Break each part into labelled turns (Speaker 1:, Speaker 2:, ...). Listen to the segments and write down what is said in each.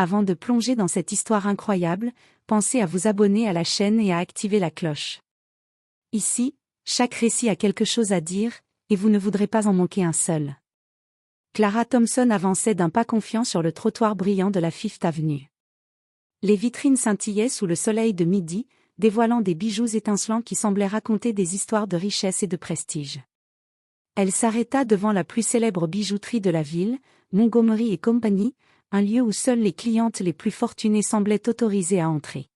Speaker 1: Avant de plonger dans cette histoire incroyable, pensez à vous abonner à la chaîne et à activer la cloche. Ici, chaque récit a quelque chose à dire, et vous ne voudrez pas en manquer un seul. Clara Thompson avançait d'un pas confiant sur le trottoir brillant de la Fifth Avenue. Les vitrines scintillaient sous le soleil de midi, dévoilant des bijoux étincelants qui semblaient raconter des histoires de richesse et de prestige. Elle s'arrêta devant la plus célèbre bijouterie de la ville, Montgomery et Company, un lieu où seules les clientes les plus fortunées semblaient autorisées à entrer.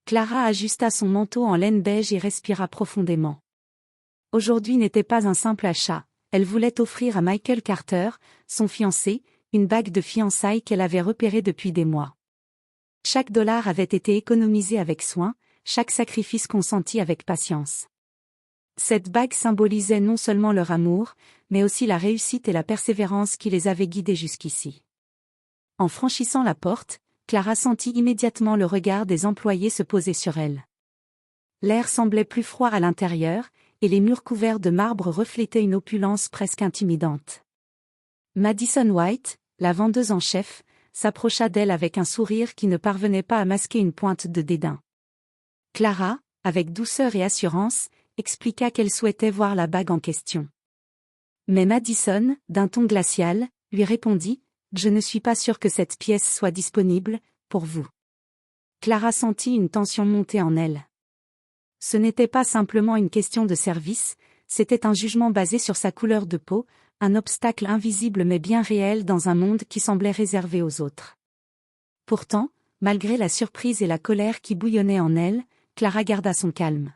Speaker 1: Clara ajusta son manteau en laine beige et respira profondément. Aujourd'hui n'était pas un simple achat, elle voulait offrir à Michael Carter, son fiancé, une bague de fiançailles qu'elle avait repérée depuis des mois. Chaque dollar avait été économisé avec soin, chaque sacrifice consenti avec patience. Cette bague symbolisait non seulement leur amour, mais aussi la réussite et la persévérance qui les avaient guidés jusqu'ici. En franchissant la porte, Clara sentit immédiatement le regard des employés se poser sur elle. L'air semblait plus froid à l'intérieur, et les murs couverts de marbre reflétaient une opulence presque intimidante. Madison White, la vendeuse en chef, s'approcha d'elle avec un sourire qui ne parvenait pas à masquer une pointe de dédain. Clara, avec douceur et assurance, expliqua qu'elle souhaitait voir la bague en question. Mais Madison, d'un ton glacial, lui répondit « Je ne suis pas sûre que cette pièce soit disponible, pour vous. » Clara sentit une tension monter en elle. Ce n'était pas simplement une question de service, c'était un jugement basé sur sa couleur de peau, un obstacle invisible mais bien réel dans un monde qui semblait réservé aux autres. Pourtant, malgré la surprise et la colère qui bouillonnaient en elle, Clara garda son calme.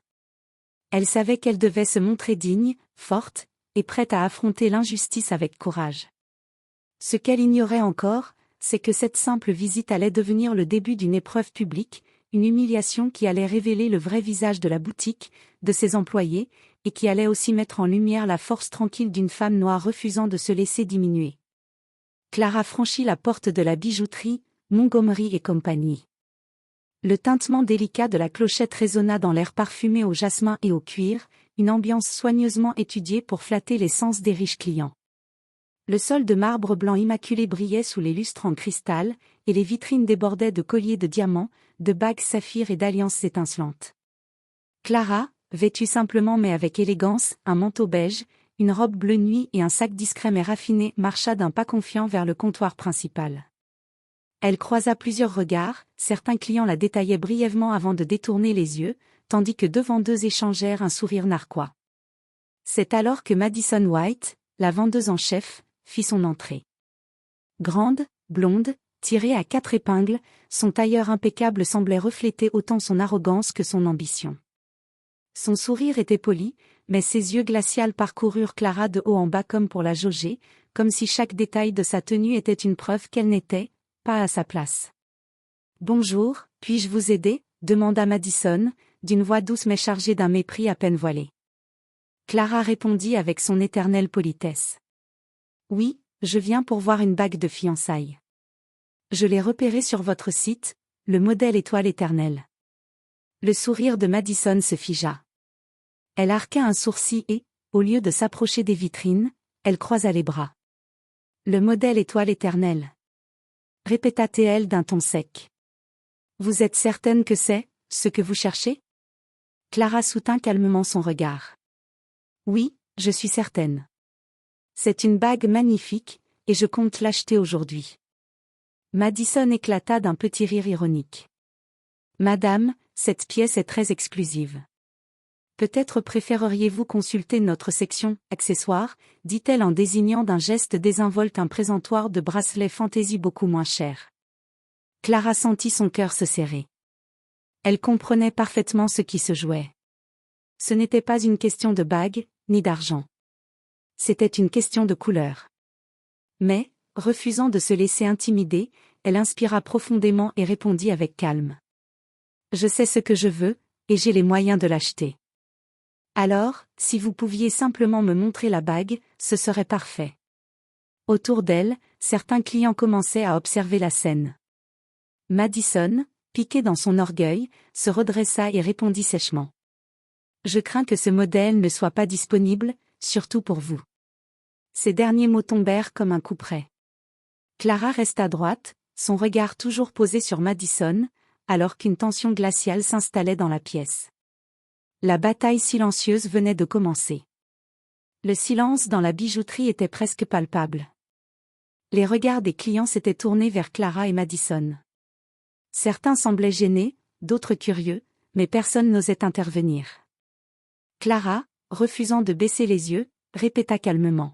Speaker 1: Elle savait qu'elle devait se montrer digne, forte, et prête à affronter l'injustice avec courage. Ce qu'elle ignorait encore, c'est que cette simple visite allait devenir le début d'une épreuve publique, une humiliation qui allait révéler le vrai visage de la boutique, de ses employés, et qui allait aussi mettre en lumière la force tranquille d'une femme noire refusant de se laisser diminuer. Clara franchit la porte de la bijouterie, Montgomery et Company. Le tintement délicat de la clochette résonna dans l'air parfumé au jasmin et au cuir, une ambiance soigneusement étudiée pour flatter les sens des riches clients. Le sol de marbre blanc immaculé brillait sous les lustres en cristal, et les vitrines débordaient de colliers de diamants, de bagues saphirs et d'alliances étincelantes. Clara, vêtue simplement mais avec élégance, un manteau beige, une robe bleu nuit et un sac discret mais raffiné, marcha d'un pas confiant vers le comptoir principal. Elle croisa plusieurs regards, certains clients la détaillaient brièvement avant de détourner les yeux, tandis que deux vendeuses échangèrent un sourire narquois. C'est alors que Madison White, la vendeuse en chef, fit son entrée. Grande, blonde, tirée à 4 épingles, son tailleur impeccable semblait refléter autant son arrogance que son ambition. Son sourire était poli, mais ses yeux glacials parcoururent Clara de haut en bas comme pour la jauger, comme si chaque détail de sa tenue était une preuve qu'elle n'était pas à sa place. « Bonjour, puis-je vous aider ?» demanda Madison, d'une voix douce mais chargée d'un mépris à peine voilé. Clara répondit avec son éternelle politesse. « Oui, je viens pour voir une bague de fiançailles. Je l'ai repérée sur votre site, le modèle étoile éternelle. » Le sourire de Madison se figea. Elle arqua un sourcil et, au lieu de s'approcher des vitrines, elle croisa les bras. « Le modèle étoile éternelle. » répéta-t-elle d'un ton sec. « Vous êtes certaine que c'est ce que vous cherchez ?» Clara soutint calmement son regard. « Oui, je suis certaine. C'est une bague magnifique, et je compte l'acheter aujourd'hui. » Madison éclata d'un petit rire ironique. « Madame, cette pièce est très exclusive. Peut-être préféreriez-vous consulter notre section « Accessoires », dit-elle en désignant d'un geste désinvolte un présentoir de bracelets fantaisie beaucoup moins cher. Clara sentit son cœur se serrer. Elle comprenait parfaitement ce qui se jouait. Ce n'était pas une question de bague, ni d'argent. C'était une question de couleur. Mais, refusant de se laisser intimider, elle inspira profondément et répondit avec calme. « Je sais ce que je veux, et j'ai les moyens de l'acheter. Alors, si vous pouviez simplement me montrer la bague, ce serait parfait. » Autour d'elle, certains clients commençaient à observer la scène. Madison, piquée dans son orgueil, se redressa et répondit sèchement. « Je crains que ce modèle ne soit pas disponible, surtout pour vous. » Ces derniers mots tombèrent comme un coup près. Clara resta droite, son regard toujours posé sur Madison, alors qu'une tension glaciale s'installait dans la pièce. La bataille silencieuse venait de commencer. Le silence dans la bijouterie était presque palpable. Les regards des clients s'étaient tournés vers Clara et Madison. Certains semblaient gênés, d'autres curieux, mais personne n'osait intervenir. Clara, refusant de baisser les yeux, répéta calmement.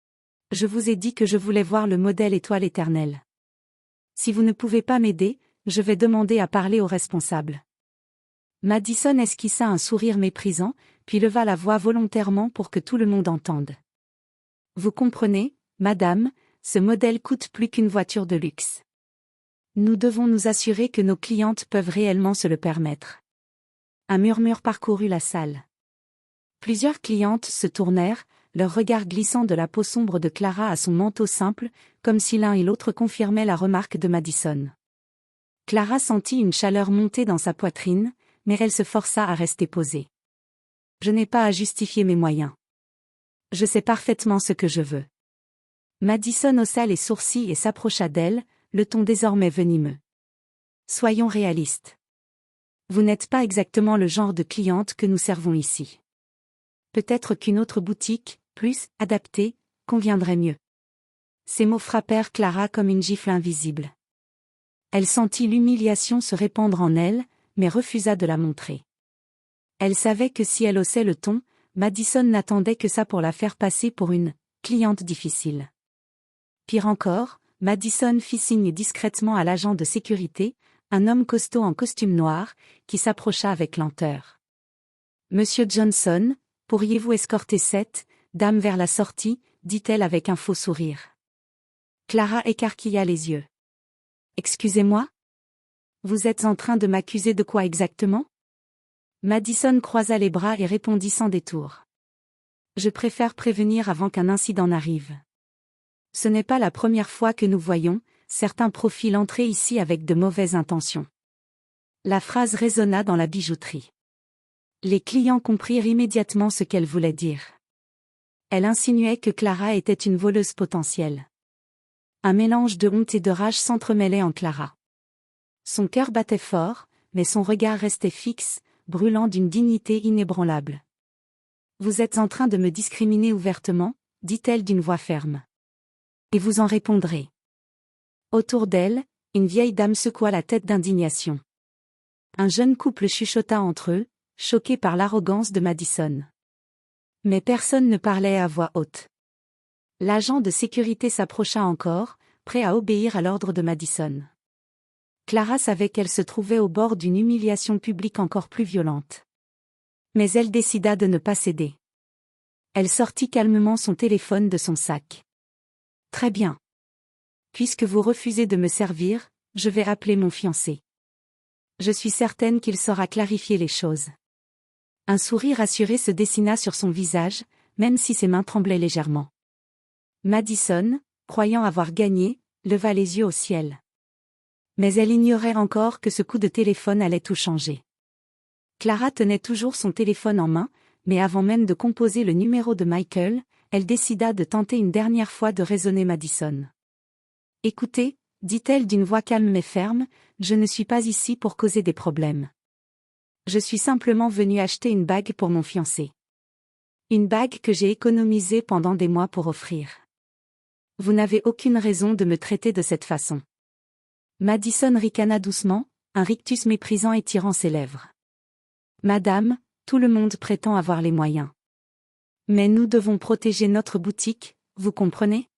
Speaker 1: « Je vous ai dit que je voulais voir le modèle étoile éternelle. Si vous ne pouvez pas m'aider, je vais demander à parler au responsable. » Madison esquissa un sourire méprisant, puis leva la voix volontairement pour que tout le monde entende. « Vous comprenez, madame, ce modèle coûte plus qu'une voiture de luxe. Nous devons nous assurer que nos clientes peuvent réellement se le permettre. » Un murmure parcourut la salle. Plusieurs clientes se tournèrent, leur regard glissant de la peau sombre de Clara à son manteau simple, comme si l'un et l'autre confirmaient la remarque de Madison. Clara sentit une chaleur monter dans sa poitrine, mais elle se força à rester posée. « Je n'ai pas à justifier mes moyens. Je sais parfaitement ce que je veux. » Madison haussa les sourcils et s'approcha d'elle, le ton désormais venimeux. « Soyons réalistes. Vous n'êtes pas exactement le genre de cliente que nous servons ici. Peut-être qu'une autre boutique, plus adaptée, conviendrait mieux. » Ces mots frappèrent Clara comme une gifle invisible. Elle sentit l'humiliation se répandre en elle, mais refusa de la montrer. Elle savait que si elle haussait le ton, Madison n'attendait que ça pour la faire passer pour une cliente difficile. Pire encore, Madison fit signe discrètement à l'agent de sécurité, un homme costaud en costume noir, qui s'approcha avec lenteur. « Monsieur Johnson, pourriez-vous escorter cette dame vers la sortie ?» dit-elle avec un faux sourire. Clara écarquilla les yeux. « Excusez-moi ? Vous êtes en train de m'accuser de quoi exactement ? » Madison croisa les bras et répondit sans détour. « Je préfère prévenir avant qu'un incident n'arrive. Ce n'est pas la première fois que nous voyons certains profils entrer ici avec de mauvaises intentions. » La phrase résonna dans la bijouterie. Les clients comprirent immédiatement ce qu'elle voulait dire. Elle insinuait que Clara était une voleuse potentielle. Un mélange de honte et de rage s'entremêlait en Clara. Son cœur battait fort, mais son regard restait fixe, brûlant d'une dignité inébranlable. « Vous êtes en train de me discriminer ouvertement, » dit-elle d'une voix ferme. « Et vous en répondrez. » Autour d'elle, une vieille dame secoua la tête d'indignation. Un jeune couple chuchota entre eux, choqué par l'arrogance de Madison. Mais personne ne parlait à voix haute. L'agent de sécurité s'approcha encore, prêt à obéir à l'ordre de Madison. Clara savait qu'elle se trouvait au bord d'une humiliation publique encore plus violente. Mais elle décida de ne pas céder. Elle sortit calmement son téléphone de son sac. « Très bien. Puisque vous refusez de me servir, je vais appeler mon fiancé. Je suis certaine qu'il saura clarifier les choses. » Un sourire assuré se dessina sur son visage, même si ses mains tremblaient légèrement. Madison, croyant avoir gagné, leva les yeux au ciel. Mais elle ignorait encore que ce coup de téléphone allait tout changer. Clara tenait toujours son téléphone en main, mais avant même de composer le numéro de Michael, elle décida de tenter une dernière fois de raisonner Madison. « Écoutez, » dit-elle d'une voix calme mais ferme, « je ne suis pas ici pour causer des problèmes. Je suis simplement venue acheter une bague pour mon fiancé. Une bague que j'ai économisée pendant des mois pour offrir. Vous n'avez aucune raison de me traiter de cette façon. » Madison ricana doucement, un rictus méprisant étirant ses lèvres. « Madame, tout le monde prétend avoir les moyens. Mais nous devons protéger notre boutique, vous comprenez ? »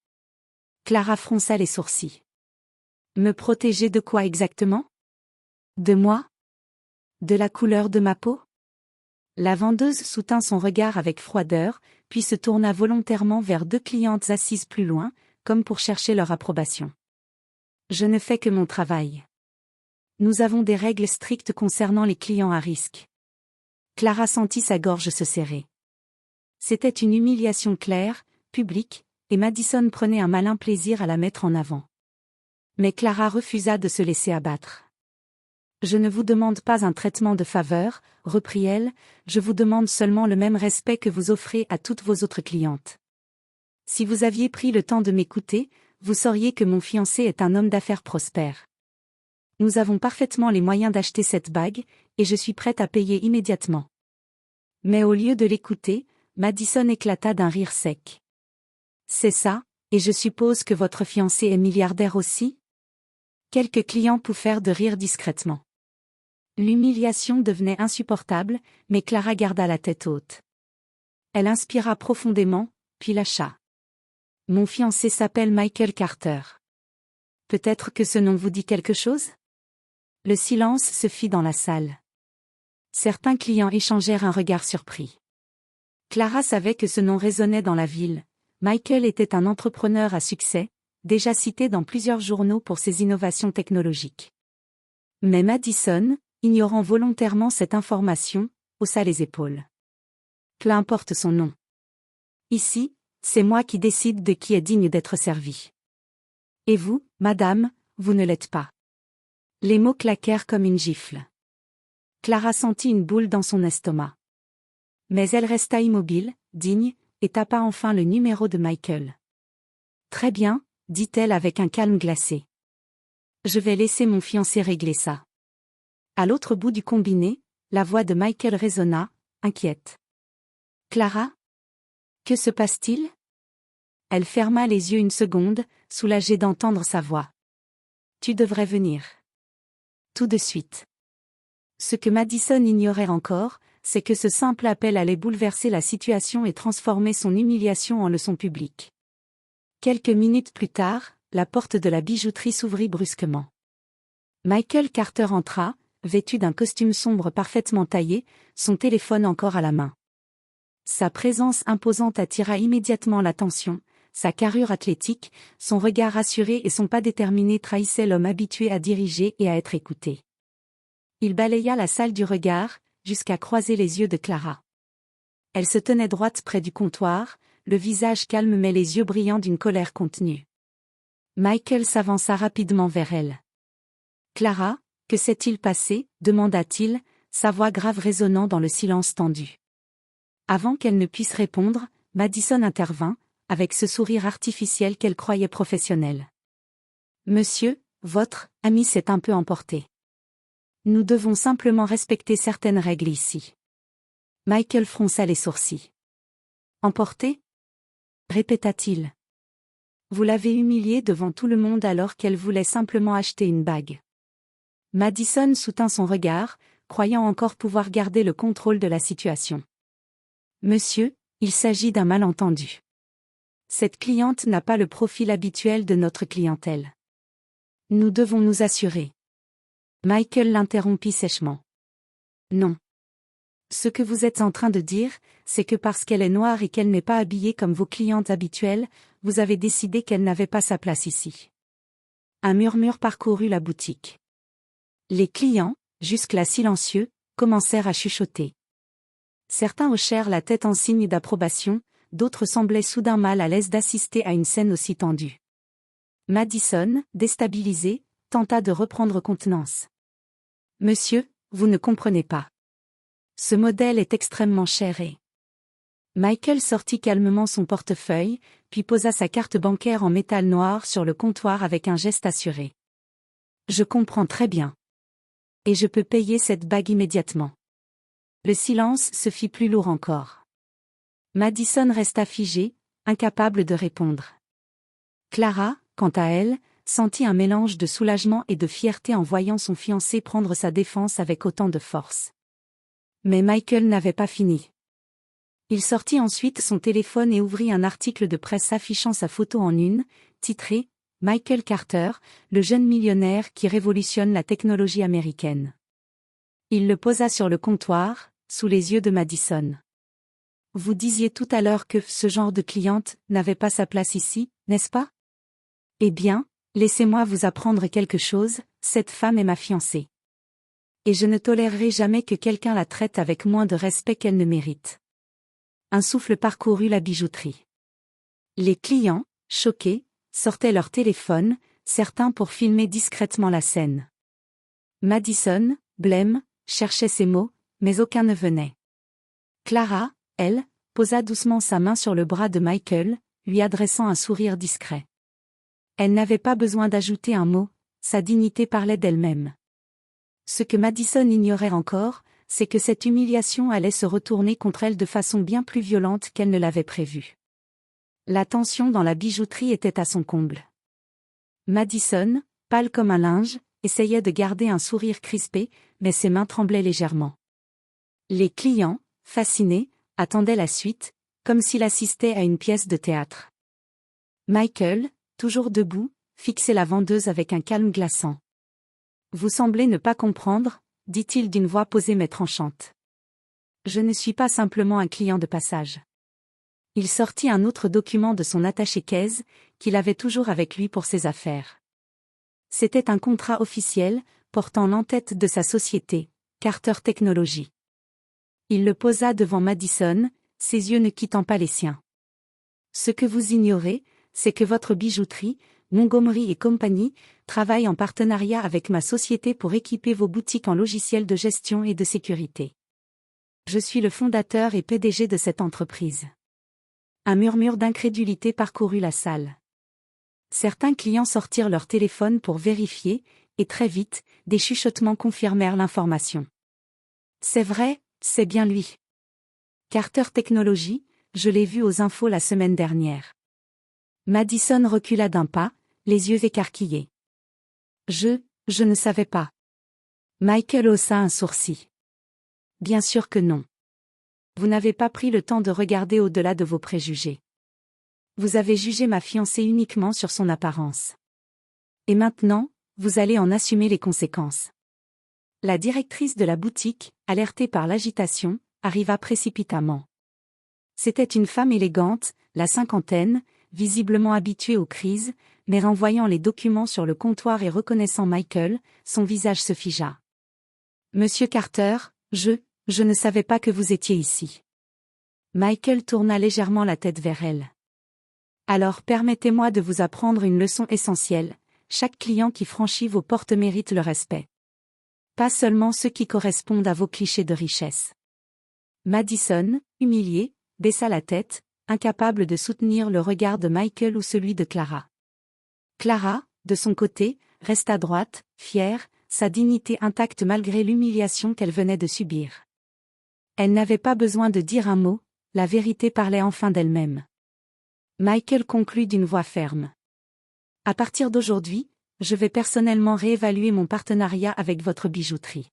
Speaker 1: Clara fronça les sourcils. « Me protéger de quoi exactement ? De moi ? De la couleur de ma peau ? » La vendeuse soutint son regard avec froideur, puis se tourna volontairement vers deux clientes assises plus loin, comme pour chercher leur approbation. « Je ne fais que mon travail. Nous avons des règles strictes concernant les clients à risque. » Clara sentit sa gorge se serrer. C'était une humiliation claire, publique, et Madison prenait un malin plaisir à la mettre en avant. Mais Clara refusa de se laisser abattre. « Je ne vous demande pas un traitement de faveur, » reprit-elle, « je vous demande seulement le même respect que vous offrez à toutes vos autres clientes. Si vous aviez pris le temps de m'écouter, vous sauriez que mon fiancé est un homme d'affaires prospère. Nous avons parfaitement les moyens d'acheter cette bague, et je suis prête à payer immédiatement. Mais au lieu de l'écouter, Madison éclata d'un rire sec. C'est ça, et je suppose que votre fiancé est milliardaire aussi? Quelques clients pouffèrent de rire discrètement. L'humiliation devenait insupportable, mais Clara garda la tête haute. Elle inspira profondément, puis lâcha. Mon fiancé s'appelle Michael Carter. Peut-être que ce nom vous dit quelque chose? Le silence se fit dans la salle. Certains clients échangèrent un regard surpris. Clara savait que ce nom résonnait dans la ville. Michael était un entrepreneur à succès, déjà cité dans plusieurs journaux pour ses innovations technologiques. Mais Madison, ignorant volontairement cette information, haussa les épaules. Peu importe son nom. Ici, c'est moi qui décide de qui est digne d'être servi. Et vous, madame, vous ne l'êtes pas. Les mots claquèrent comme une gifle. Clara sentit une boule dans son estomac. Mais elle resta immobile, digne, et tapa enfin le numéro de Michael. Très bien, dit-elle avec un calme glacé. Je vais laisser mon fiancé régler ça. À l'autre bout du combiné, la voix de Michael résonna, inquiète. Clara? Que se passe-t-il? Elle ferma les yeux une seconde, soulagée d'entendre sa voix. Tu devrais venir. Tout de suite. Ce que Madison ignorait encore, c'est que ce simple appel allait bouleverser la situation et transformer son humiliation en leçon publique. Quelques minutes plus tard, la porte de la bijouterie s'ouvrit brusquement. Michael Carter entra, vêtu d'un costume sombre parfaitement taillé, son téléphone encore à la main. Sa présence imposante attira immédiatement l'attention, sa carrure athlétique, son regard assuré et son pas déterminé trahissaient l'homme habitué à diriger et à être écouté. Il balaya la salle du regard, jusqu'à croiser les yeux de Clara. Elle se tenait droite près du comptoir, le visage calme mais les yeux brillants d'une colère contenue. Michael s'avança rapidement vers elle. « Clara, que s'est-il passé ?» demanda-t-il, sa voix grave résonnant dans le silence tendu. Avant qu'elle ne puisse répondre, Madison intervint, avec ce sourire artificiel qu'elle croyait professionnel. « Monsieur, votre ami s'est un peu emporté. Nous devons simplement respecter certaines règles ici. » Michael fronça les sourcils. « Emporté ?» répéta-t-il. « Vous l'avez humiliée devant tout le monde alors qu'elle voulait simplement acheter une bague. » Madison soutint son regard, croyant encore pouvoir garder le contrôle de la situation. « Monsieur, il s'agit d'un malentendu. Cette cliente n'a pas le profil habituel de notre clientèle. Nous devons nous assurer. » Michael l'interrompit sèchement. « Non. Ce que vous êtes en train de dire, c'est que parce qu'elle est noire et qu'elle n'est pas habillée comme vos clientes habituelles, vous avez décidé qu'elle n'avait pas sa place ici. » Un murmure parcourut la boutique. Les clients, jusque-là silencieux, commencèrent à chuchoter. Certains hochèrent la tête en signe d'approbation, d'autres semblaient soudain mal à l'aise d'assister à une scène aussi tendue. Madison, déstabilisée, tenta de reprendre contenance. « Monsieur, vous ne comprenez pas. Ce modèle est extrêmement cher et... » Michael sortit calmement son portefeuille, puis posa sa carte bancaire en métal noir sur le comptoir avec un geste assuré. « Je comprends très bien. Et je peux payer cette bague immédiatement. » Le silence se fit plus lourd encore. Madison resta figée, incapable de répondre. Clara, quant à elle, sentit un mélange de soulagement et de fierté en voyant son fiancé prendre sa défense avec autant de force. Mais Michael n'avait pas fini. Il sortit ensuite son téléphone et ouvrit un article de presse affichant sa photo en une, titré « Michael Carter, le jeune millionnaire qui révolutionne la technologie américaine ». Il le posa sur le comptoir, sous les yeux de Madison. « Vous disiez tout à l'heure que ce genre de cliente n'avait pas sa place ici, n'est-ce pas? Eh bien, laissez-moi vous apprendre quelque chose, cette femme est ma fiancée. Et je ne tolérerai jamais que quelqu'un la traite avec moins de respect qu'elle ne mérite. » Un souffle parcourut la bijouterie. Les clients, choqués, sortaient leur téléphone, certains pour filmer discrètement la scène. Madison, blême, cherchait ses mots, mais aucun ne venait. Clara, elle, posa doucement sa main sur le bras de Michael, lui adressant un sourire discret. Elle n'avait pas besoin d'ajouter un mot, sa dignité parlait d'elle-même. Ce que Madison ignorait encore, c'est que cette humiliation allait se retourner contre elle de façon bien plus violente qu'elle ne l'avait prévu. La tension dans la bijouterie était à son comble. Madison, pâle comme un linge, essayait de garder un sourire crispé, mais ses mains tremblaient légèrement. Les clients, fascinés, attendaient la suite, comme s'il assistait à une pièce de théâtre. Michael, toujours debout, fixait la vendeuse avec un calme glaçant. « Vous semblez ne pas comprendre », dit-il d'une voix posée mais tranchante. « Je ne suis pas simplement un client de passage. » Il sortit un autre document de son attaché-caisse, qu'il avait toujours avec lui pour ses affaires. C'était un contrat officiel, portant l'entête de sa société, Carter Technologies. Il le posa devant Madison, ses yeux ne quittant pas les siens. « Ce que vous ignorez, c'est que votre bijouterie, Montgomery et Company, travaille en partenariat avec ma société pour équiper vos boutiques en logiciels de gestion et de sécurité. Je suis le fondateur et PDG de cette entreprise. » Un murmure d'incrédulité parcourut la salle. Certains clients sortirent leur téléphone pour vérifier, et très vite, des chuchotements confirmèrent l'information. « C'est vrai, c'est bien lui. Carter Technologies, je l'ai vu aux infos la semaine dernière. » Madison recula d'un pas, les yeux écarquillés. « Je ne savais pas. » Michael haussa un sourcil. « Bien sûr que non. Vous n'avez pas pris le temps de regarder au-delà de vos préjugés. Vous avez jugé ma fiancée uniquement sur son apparence. Et maintenant, vous allez en assumer les conséquences. » La directrice de la boutique, alertée par l'agitation, arriva précipitamment. C'était une femme élégante, la cinquantaine, visiblement habituée aux crises, mais renvoyant les documents sur le comptoir et reconnaissant Michael, son visage se figea. « Monsieur Carter, je ne savais pas que vous étiez ici. » Michael tourna légèrement la tête vers elle. « Alors permettez-moi de vous apprendre une leçon essentielle, chaque client qui franchit vos portes mérite le respect. Pas seulement ceux qui correspondent à vos clichés de richesse. » Madison, humiliée, baissa la tête, incapable de soutenir le regard de Michael ou celui de Clara. Clara, de son côté, resta droite, fière, sa dignité intacte malgré l'humiliation qu'elle venait de subir. Elle n'avait pas besoin de dire un mot, la vérité parlait enfin d'elle-même. Michael conclut d'une voix ferme. « À partir d'aujourd'hui, je vais personnellement réévaluer mon partenariat avec votre bijouterie.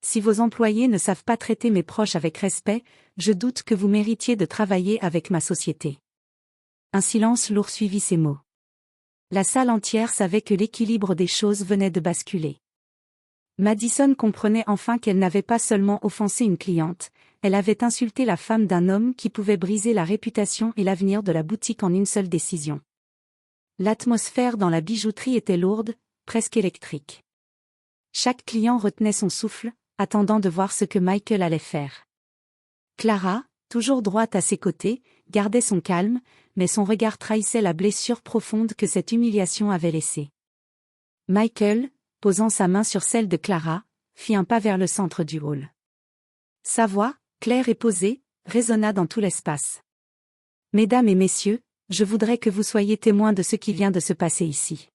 Speaker 1: Si vos employés ne savent pas traiter mes proches avec respect, je doute que vous méritiez de travailler avec ma société. » Un silence lourd suivit ces mots. La salle entière savait que l'équilibre des choses venait de basculer. Madison comprenait enfin qu'elle n'avait pas seulement offensé une cliente, elle avait insulté la femme d'un homme qui pouvait briser la réputation et l'avenir de la boutique en une seule décision. L'atmosphère dans la bijouterie était lourde, presque électrique. Chaque client retenait son souffle, attendant de voir ce que Michael allait faire. Clara, toujours droite à ses côtés, gardait son calme, mais son regard trahissait la blessure profonde que cette humiliation avait laissée. Michael, posant sa main sur celle de Clara, fit un pas vers le centre du hall. Sa voix, claire et posée, résonna dans tout l'espace. « Mesdames et messieurs, je voudrais que vous soyez témoins de ce qui vient de se passer ici. »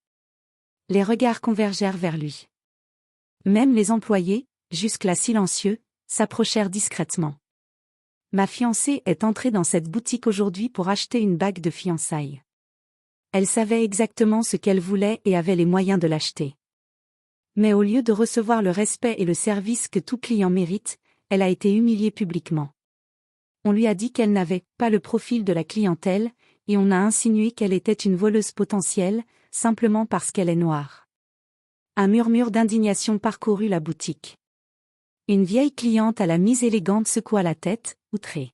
Speaker 1: Les regards convergèrent vers lui. Même les employés, jusque-là silencieux, s'approchèrent discrètement. « Ma fiancée est entrée dans cette boutique aujourd'hui pour acheter une bague de fiançailles. Elle savait exactement ce qu'elle voulait et avait les moyens de l'acheter. Mais au lieu de recevoir le respect et le service que tout client mérite, elle a été humiliée publiquement. On lui a dit qu'elle n'avait pas le profil de la clientèle, et on a insinué qu'elle était une voleuse potentielle, simplement parce qu'elle est noire. » Un murmure d'indignation parcourut la boutique. Une vieille cliente à la mise élégante secoua la tête, outrée.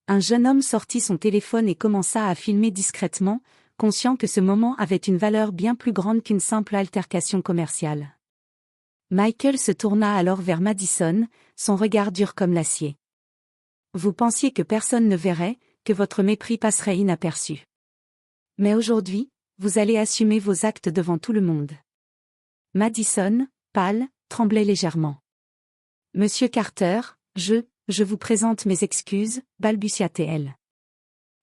Speaker 1: Un jeune homme sortit son téléphone et commença à filmer discrètement, conscient que ce moment avait une valeur bien plus grande qu'une simple altercation commerciale. Michael se tourna alors vers Madison, son regard dur comme l'acier. « Vous pensiez que personne ne verrait, que votre mépris passerait inaperçu. Mais aujourd'hui, vous allez assumer vos actes devant tout le monde. » Madison, pâle, tremblait légèrement. « Monsieur Carter, je vous présente mes excuses, balbutia-t-elle.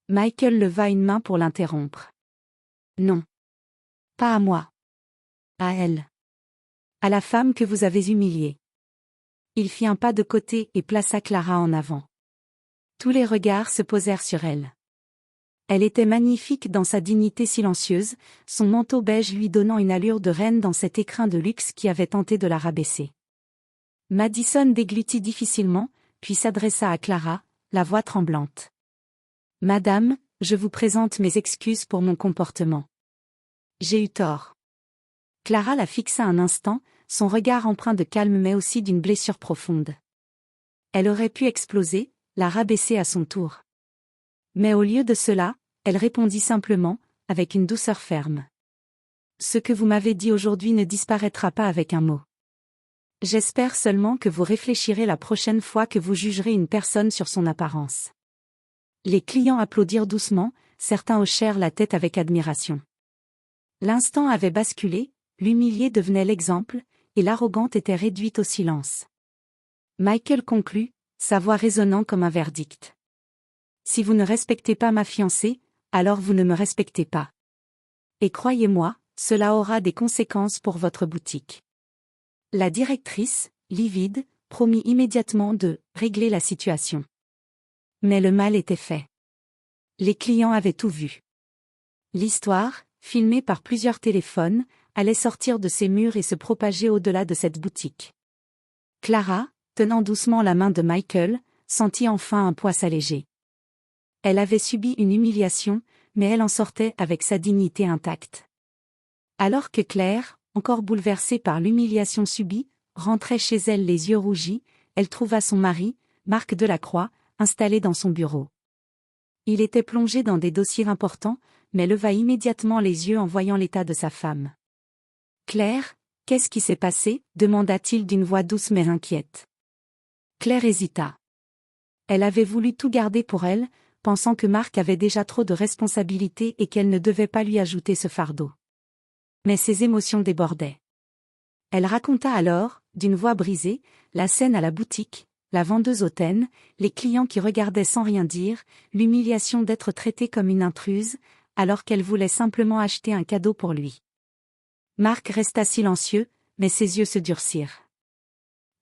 Speaker 1: Michael leva une main pour l'interrompre. « Non. Pas à moi. À elle. À la femme que vous avez humiliée. Il fit un pas de côté et plaça Clara en avant. Tous les regards se posèrent sur elle. Elle était magnifique dans sa dignité silencieuse, son manteau beige lui donnant une allure de reine dans cet écrin de luxe qui avait tenté de la rabaisser. Madison déglutit difficilement, puis s'adressa à Clara, la voix tremblante. « Madame, je vous présente mes excuses pour mon comportement. J'ai eu tort. » Clara la fixa un instant, son regard empreint de calme mais aussi d'une blessure profonde. Elle aurait pu exploser, la rabaisser à son tour. Mais au lieu de cela, elle répondit simplement, avec une douceur ferme. « Ce que vous m'avez dit aujourd'hui ne disparaîtra pas avec un mot. J'espère seulement que vous réfléchirez la prochaine fois que vous jugerez une personne sur son apparence. » Les clients applaudirent doucement, certains hochèrent la tête avec admiration. L'instant avait basculé, l'humilié devenait l'exemple, et l'arrogante était réduite au silence. Michael conclut, sa voix résonnant comme un verdict. Si vous ne respectez pas ma fiancée, alors vous ne me respectez pas. Et croyez-moi, cela aura des conséquences pour votre boutique. La directrice, livide, promit immédiatement de régler la situation. Mais le mal était fait. Les clients avaient tout vu. L'histoire, filmée par plusieurs téléphones, allait sortir de ses murs et se propager au-delà de cette boutique. Clara, tenant doucement la main de Michael, sentit enfin un poids s'alléger. Elle avait subi une humiliation, mais elle en sortait avec sa dignité intacte. Alors que Claire, encore bouleversée par l'humiliation subie, rentrait chez elle les yeux rougis, elle trouva son mari, Marc Delacroix, installé dans son bureau. Il était plongé dans des dossiers importants, mais leva immédiatement les yeux en voyant l'état de sa femme. « Claire, qu'est-ce qui s'est passé ?» demanda-t-il d'une voix douce mais inquiète. Claire hésita. Elle avait voulu tout garder pour elle, pensant que Marc avait déjà trop de responsabilités et qu'elle ne devait pas lui ajouter ce fardeau. Mais ses émotions débordaient. Elle raconta alors, d'une voix brisée, la scène à la boutique, la vendeuse hautaine, les clients qui regardaient sans rien dire, l'humiliation d'être traitée comme une intruse, alors qu'elle voulait simplement acheter un cadeau pour lui. Marc resta silencieux, mais ses yeux se durcirent.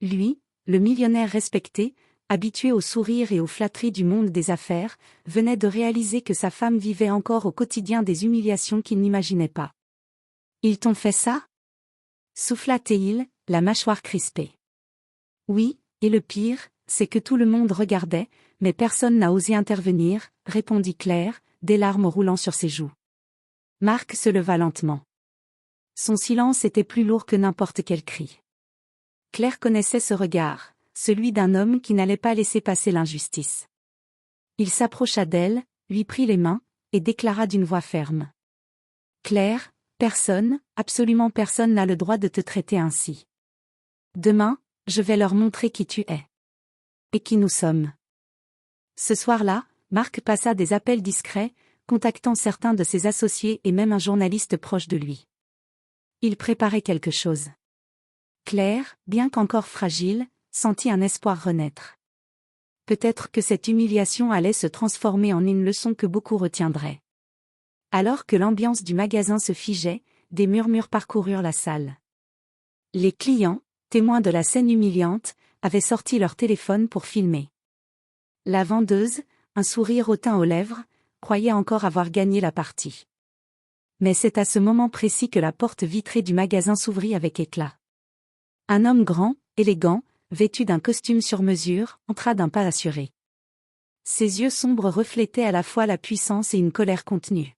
Speaker 1: Lui, le millionnaire respecté, habitué au sourire et aux flatteries du monde des affaires, venait de réaliser que sa femme vivait encore au quotidien des humiliations qu'il n'imaginait pas. « Ils t'ont fait ça ?» souffla-t-il, la mâchoire crispée. « Oui, et le pire, c'est que tout le monde regardait, mais personne n'a osé intervenir, » répondit Claire, des larmes roulant sur ses joues. Marc se leva lentement. Son silence était plus lourd que n'importe quel cri. Claire connaissait ce regard, celui d'un homme qui n'allait pas laisser passer l'injustice. Il s'approcha d'elle, lui prit les mains, et déclara d'une voix ferme. « Claire, personne, absolument personne n'a le droit de te traiter ainsi. Demain, je vais leur montrer qui tu es. Et qui nous sommes. » Ce soir-là, Marc passa des appels discrets, contactant certains de ses associés et même un journaliste proche de lui. Il préparait quelque chose. Claire, bien qu'encore fragile, sentit un espoir renaître. Peut-être que cette humiliation allait se transformer en une leçon que beaucoup retiendraient. Alors que l'ambiance du magasin se figeait, des murmures parcoururent la salle. Les clients, témoins de la scène humiliante, avaient sorti leur téléphone pour filmer. La vendeuse, un sourire hautain aux lèvres, croyait encore avoir gagné la partie. Mais c'est à ce moment précis que la porte vitrée du magasin s'ouvrit avec éclat. Un homme grand, élégant, vêtu d'un costume sur mesure, entra d'un pas assuré. Ses yeux sombres reflétaient à la fois la puissance et une colère contenue.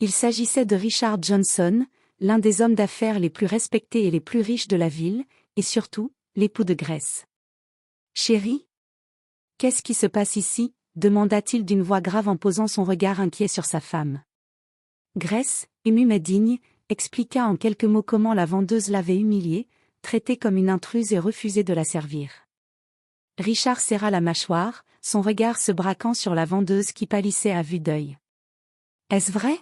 Speaker 1: Il s'agissait de Richard Johnson, l'un des hommes d'affaires les plus respectés et les plus riches de la ville, et surtout, l'époux de Grace. « Chérie ? Qu'est-ce qui se passe ici ?» demanda-t-il d'une voix grave en posant son regard inquiet sur sa femme. Grace, émue mais digne, expliqua en quelques mots comment la vendeuse l'avait humiliée, traitée comme une intruse et refusé de la servir. Richard serra la mâchoire, son regard se braquant sur la vendeuse qui pâlissait à vue d'œil. « Est-ce vrai ?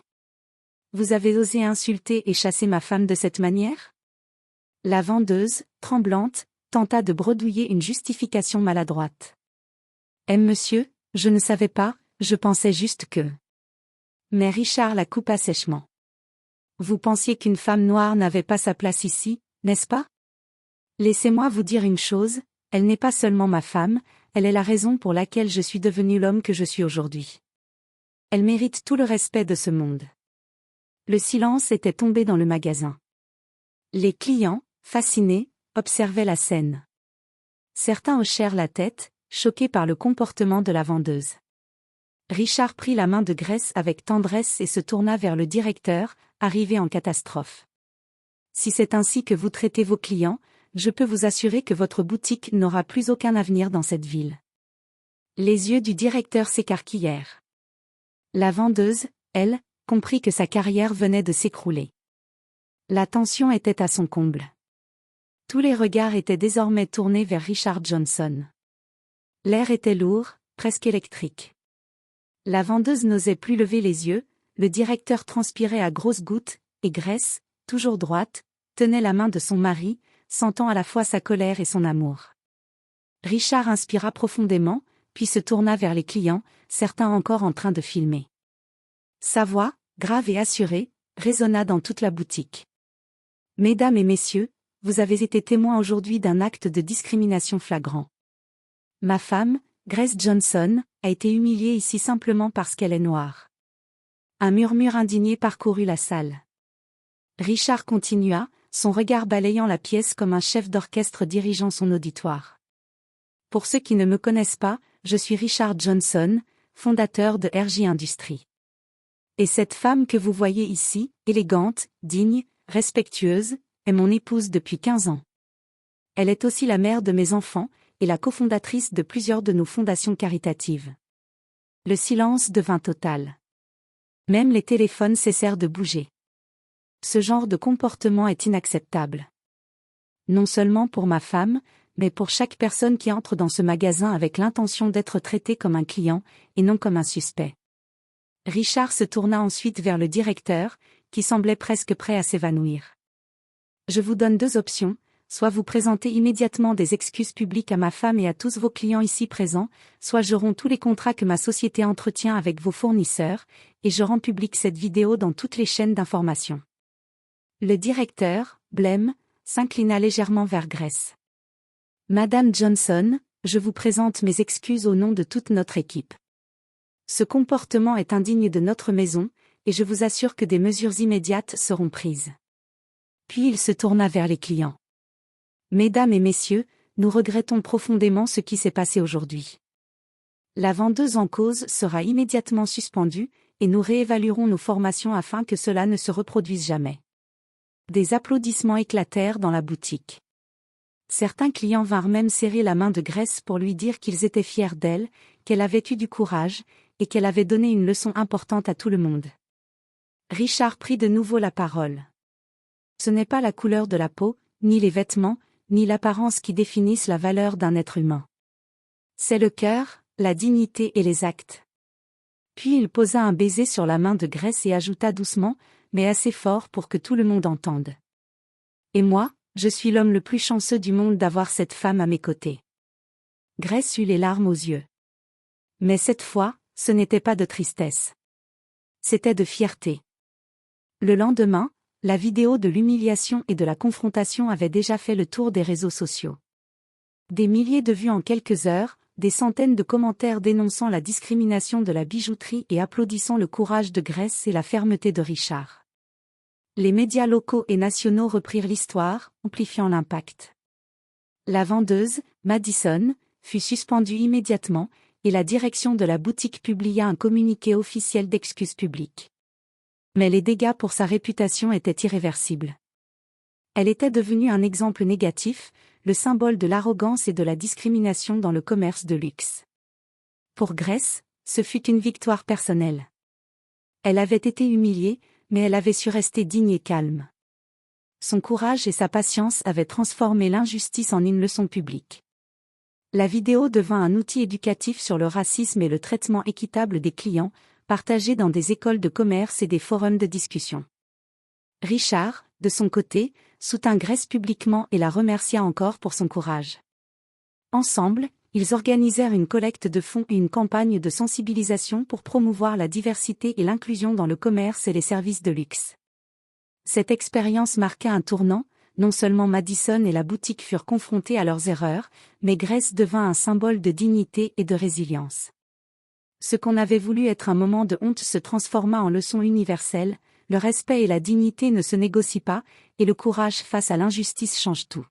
Speaker 1: Vous avez osé insulter et chasser ma femme de cette manière ?» La vendeuse, tremblante, tenta de bredouiller une justification maladroite. « Monsieur, je ne savais pas, je pensais juste que... » Mais Richard la coupa sèchement. Vous pensiez qu'une femme noire n'avait pas sa place ici, n'est-ce pas? Laissez-moi vous dire une chose, elle n'est pas seulement ma femme, elle est la raison pour laquelle je suis devenu l'homme que je suis aujourd'hui. Elle mérite tout le respect de ce monde. Le silence était tombé dans le magasin. Les clients, fascinés, observaient la scène. Certains hochèrent la tête, choqués par le comportement de la vendeuse. Richard prit la main de Grace avec tendresse et se tourna vers le directeur, arrivé en catastrophe. Si c'est ainsi que vous traitez vos clients, je peux vous assurer que votre boutique n'aura plus aucun avenir dans cette ville. Les yeux du directeur s'écarquillèrent. La vendeuse, elle, comprit que sa carrière venait de s'écrouler. La tension était à son comble. Tous les regards étaient désormais tournés vers Richard Johnson. L'air était lourd, presque électrique. La vendeuse n'osait plus lever les yeux, le directeur transpirait à grosses gouttes, et Grace, toujours droite, tenait la main de son mari, sentant à la fois sa colère et son amour. Richard inspira profondément, puis se tourna vers les clients, certains encore en train de filmer. Sa voix, grave et assurée, résonna dans toute la boutique. « Mesdames et messieurs, vous avez été témoins aujourd'hui d'un acte de discrimination flagrant. Ma femme, Grace Johnson, a été humiliée ici simplement parce qu'elle est noire. » Un murmure indigné parcourut la salle. Richard continua, son regard balayant la pièce comme un chef d'orchestre dirigeant son auditoire. « Pour ceux qui ne me connaissent pas, je suis Richard Johnson, fondateur de RJ Industries. Et cette femme que vous voyez ici, élégante, digne, respectueuse, est mon épouse depuis 15 ans. Elle est aussi la mère de mes enfants, et la cofondatrice de plusieurs de nos fondations caritatives. » Le silence devint total. Même les téléphones cessèrent de bouger. Ce genre de comportement est inacceptable. Non seulement pour ma femme, mais pour chaque personne qui entre dans ce magasin avec l'intention d'être traité comme un client, et non comme un suspect. Richard se tourna ensuite vers le directeur, qui semblait presque prêt à s'évanouir. « Je vous donne deux options, soit vous présentez immédiatement des excuses publiques à ma femme et à tous vos clients ici présents, soit je romps tous les contrats que ma société entretient avec vos fournisseurs, et je rends publique cette vidéo dans toutes les chaînes d'information. » Le directeur, blême, s'inclina légèrement vers Grace. « Madame Johnson, je vous présente mes excuses au nom de toute notre équipe. Ce comportement est indigne de notre maison, et je vous assure que des mesures immédiates seront prises. » Puis il se tourna vers les clients. « Mesdames et messieurs, nous regrettons profondément ce qui s'est passé aujourd'hui. La vendeuse en cause sera immédiatement suspendue, et nous réévaluerons nos formations afin que cela ne se reproduise jamais. » Des applaudissements éclatèrent dans la boutique. Certains clients vinrent même serrer la main de Grace pour lui dire qu'ils étaient fiers d'elle, qu'elle avait eu du courage, et qu'elle avait donné une leçon importante à tout le monde. Richard prit de nouveau la parole. « Ce n'est pas la couleur de la peau, ni les vêtements, ni l'apparence qui définissent la valeur d'un être humain. C'est le cœur, la dignité et les actes. » Puis il posa un baiser sur la main de Grace et ajouta doucement, mais assez fort pour que tout le monde entende. « Et moi, je suis l'homme le plus chanceux du monde d'avoir cette femme à mes côtés. » Grace eut les larmes aux yeux. Mais cette fois, ce n'était pas de tristesse. C'était de fierté. Le lendemain, la vidéo de l'humiliation et de la confrontation avait déjà fait le tour des réseaux sociaux. Des milliers de vues en quelques heures, des centaines de commentaires dénonçant la discrimination de la bijouterie et applaudissant le courage de Grace et la fermeté de Richard. Les médias locaux et nationaux reprirent l'histoire, amplifiant l'impact. La vendeuse, Madison, fut suspendue immédiatement, et la direction de la boutique publia un communiqué officiel d'excuses publiques. Mais les dégâts pour sa réputation étaient irréversibles. Elle était devenue un exemple négatif, le symbole de l'arrogance et de la discrimination dans le commerce de luxe. Pour Grace, ce fut une victoire personnelle. Elle avait été humiliée, mais elle avait su rester digne et calme. Son courage et sa patience avaient transformé l'injustice en une leçon publique. La vidéo devint un outil éducatif sur le racisme et le traitement équitable des clients, partagé dans des écoles de commerce et des forums de discussion. Richard, de son côté, soutint Grace publiquement et la remercia encore pour son courage. Ensemble, ils organisèrent une collecte de fonds et une campagne de sensibilisation pour promouvoir la diversité et l'inclusion dans le commerce et les services de luxe. Cette expérience marqua un tournant, non seulement Madison et la boutique furent confrontés à leurs erreurs, mais Grace devint un symbole de dignité et de résilience. Ce qu'on avait voulu être un moment de honte se transforma en leçon universelle, le respect et la dignité ne se négocient pas, et le courage face à l'injustice change tout.